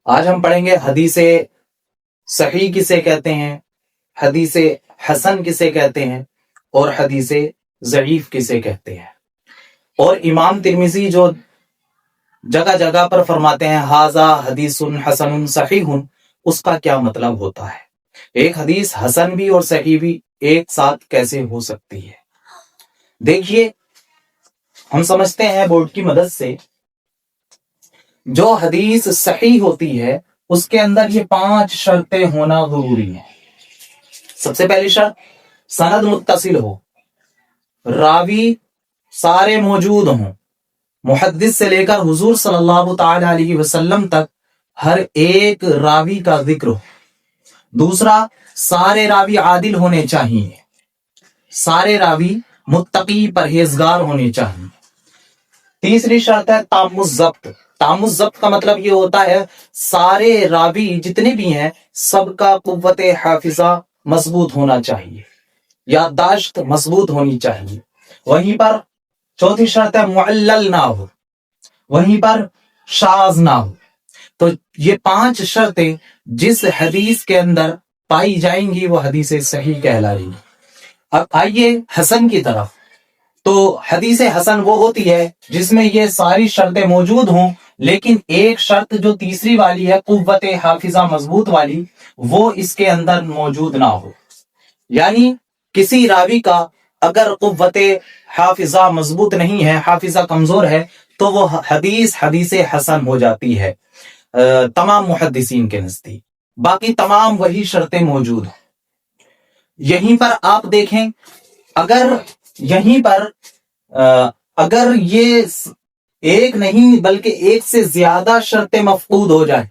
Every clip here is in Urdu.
آج ہم پڑھیں گے حدیث صحیح کسے کہتے ہیں، حدیث حسن کسے کہتے ہیں، اور حدیث ضعیف کسے کہتے ہیں۔ اور امام ترمذی جو جگہ جگہ پر فرماتے ہیں ھذا حدیث حسن صحیح، اس کا کیا مطلب ہوتا ہے؟ ایک حدیث حسن بھی اور صحیح بھی ایک ساتھ کیسے ہو سکتی ہے؟ دیکھیے، ہم سمجھتے ہیں بورڈ کی مدد سے جو حدیث صحیح ہوتی ہے اس کے اندر یہ 5 شرطیں ہونا ضروری ہیں۔ سب سے پہلی شرط، سند متصل ہو، راوی سارے موجود ہوں، محدث سے لے کر حضور صلی اللہ تعالی علیہ وسلم تک ہر ایک راوی کا ذکر ہو۔ دوسرا، سارے راوی عادل ہونے چاہیے، سارے راوی متقی پرہیزگار ہونے چاہیے۔ تیسری شرط ہے تام الضبط۔ تام الضبط کا مطلب یہ ہوتا ہے سارے راوی جتنے بھی ہیں سب کا قوت حافظہ مضبوط ہونا چاہیے، یادداشت مضبوط ہونی چاہیے۔ وہیں پر چوتھی شرط ہے معلل نہ ہو، وہیں پر شاذ نہ ہو۔ تو یہ 5 شرطیں جس حدیث کے اندر پائی جائیں گی وہ حدیث صحیح کہلائیں گی۔ اب آئیے حسن کی طرف۔ تو حدیث حسن وہ ہوتی ہے جس میں یہ ساری شرطیں موجود ہوں، لیکن ایک شرط جو تیسری والی ہے قوت حافظہ مضبوط والی، وہ اس کے اندر موجود نہ ہو۔ یعنی کسی راوی کا اگر قوت حافظہ مضبوط نہیں ہے، حافظہ کمزور ہے، تو وہ حدیث حسن ہو جاتی ہے تمام محدثین کے نزدیک۔ باقی تمام وہی شرطیں موجود ہیں۔ یہیں پر آپ دیکھیں، اگر یہ ایک نہیں بلکہ ایک سے زیادہ شرطیں مفقود ہو جائیں،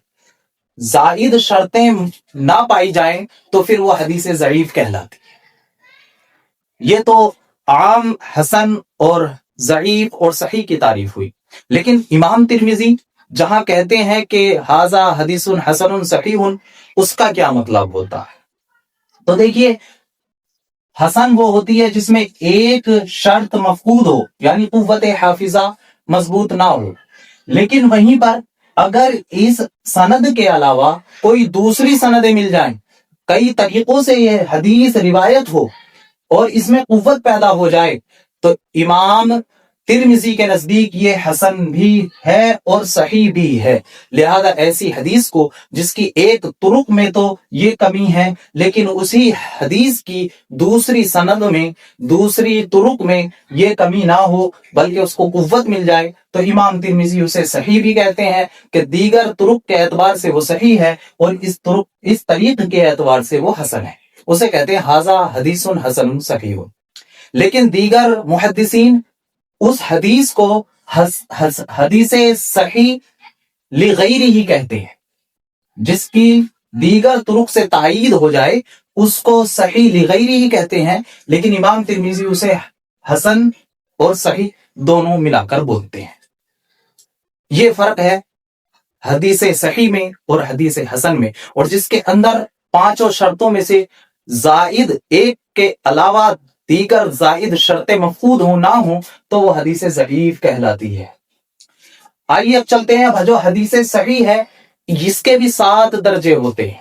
زائد شرطیں نہ پائی جائیں، تو پھر وہ حدیث ضعیف کہلاتی ہے۔ یہ تو عام حسن اور ضعیف اور صحیح کی تعریف ہوئی، لیکن امام ترمذی جہاں کہتے ہیں کہ ھذا حدیث حسن صحیح، اس کا کیا مطلب ہوتا ہے؟ تو دیکھیے، حسن وہ ہوتی ہے جس میں ایک شرط مفقود ہو، یعنی قوت حافظہ مضبوط نہ ہو، لیکن وہیں پر اگر اس سند کے علاوہ کوئی دوسری سندیں مل جائیں، کئی طریقوں سے یہ حدیث روایت ہو اور اس میں قوت پیدا ہو جائے، تو امام ترمذی کے نزدیک یہ حسن بھی ہے اور صحیح بھی ہے۔ لہذا ایسی حدیث کو جس کی ایک طرق میں تو یہ کمی ہے، لیکن اسی حدیث کی دوسری سند میں، دوسری طرق میں یہ کمی نہ ہو بلکہ اس کو قوت مل جائے، تو امام ترمذی اسے صحیح بھی کہتے ہیں کہ دیگر طرق کے اعتبار سے وہ صحیح ہے اور اس طریق کے اعتبار سے وہ حسن ہے، اسے کہتے ہیں ھذا حدیث حسن صحیح۔ لیکن دیگر محدثین اس حدیث کو حدیث صحیح لغیرہ ہی کہتے ہیں، جس کی دیگر طرق سے تائید ہو جائے اس کو صحیح لغیرہ ہی کہتے ہیں، لیکن امام ترمذی اسے حسن اور صحیح دونوں ملا کر بولتے ہیں۔ یہ فرق ہے حدیث صحیح میں اور حدیث حسن میں، اور جس کے اندر 5 شرطوں میں سے زائد ایک کے علاوہ دیگر زائد شرطیں مفقود ہوں نہ ہوں تو وہ حدیث ضعیف کہلاتی ہے۔ آئیے اب چلتے ہیں، جو حدیث صحیح ہے اس کے بھی 7 درجے ہوتے ہیں۔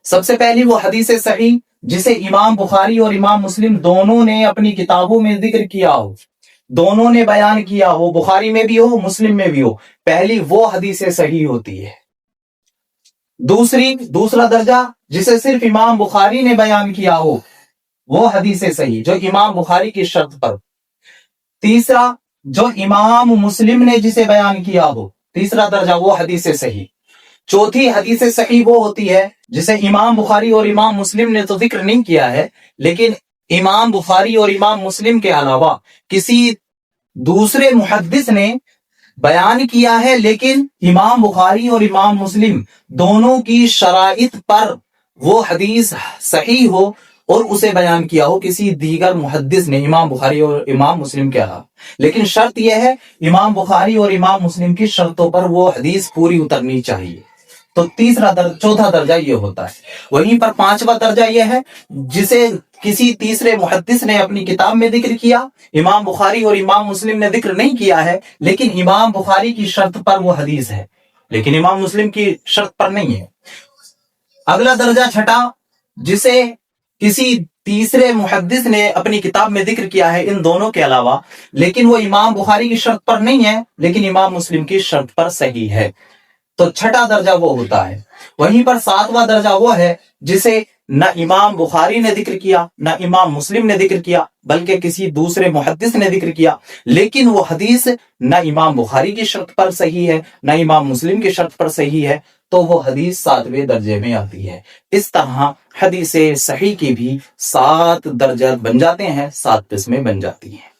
سب سے پہلی وہ حدیث صحیح جسے امام بخاری اور امام مسلم دونوں نے اپنی کتابوں میں ذکر کیا ہو، دونوں نے بیان کیا ہو، بخاری میں بھی ہو مسلم میں بھی ہو، پہلی وہ حدیث صحیح ہوتی ہے۔ دوسرا درجہ جسے صرف امام بخاری نے بیان کیا ہو وہ حدیث صحیح جو امام بخاری کی شرط پر۔ تیسرا جو امام مسلم نے جسے بیان کیا ہو، تیسرا درجہ وہ حدیث صحیح۔ چوتھی حدیث صحیح وہ ہوتی ہے جسے امام بخاری اور امام مسلم نے تو ذکر نہیں کیا ہے، لیکن امام بخاری اور امام مسلم کے علاوہ کسی دوسرے محدث نے بیان کیا ہے، لیکن امام بخاری اور امام مسلم دونوں کی شرائط پر وہ حدیث صحیح ہو اور اسے بیان کیا ہو کسی دیگر محدث نے، امام بخاری اور امام مسلم کے علاوہ، لیکن شرط یہ ہے امام بخاری اور امام مسلم کی شرطوں پر وہ حدیث پوری اترنی چاہیے۔ تو چوتھا درجہ یہ ہوتا ہے۔ وہیں پر 5واں درجہ یہ ہے جسے کسی تیسرے محدث نے اپنی کتاب میں ذکر کیا، امام بخاری اور امام مسلم نے ذکر نہیں کیا ہے، لیکن امام بخاری کی شرط پر وہ حدیث ہے، لیکن امام مسلم کی شرط پر نہیں ہے۔ اگلا درجہ چھٹا جسے کسی تیسرے محدث نے اپنی کتاب میں ذکر کیا ہے ان دونوں کے علاوہ، لیکن وہ امام بخاری کی شرط پر نہیں ہے لیکن امام مسلم کی شرط پر صحیح ہے، تو چھٹا درجہ وہ ہوتا ہے۔ وہیں پر ساتواں درجہ وہ ہے جسے نہ امام بخاری نے ذکر کیا نہ امام مسلم نے ذکر کیا بلکہ کسی دوسرے محدث نے ذکر کیا، لیکن وہ حدیث نہ امام بخاری کی شرط پر صحیح ہے نہ امام مسلم کی شرط پر صحیح ہے، تو وہ حدیث 7ویں درجے میں آتی ہے۔ اس طرح حدیث صحیح کی بھی 7 درجات بن جاتے ہیں، 7 قسمیں بن جاتی ہیں۔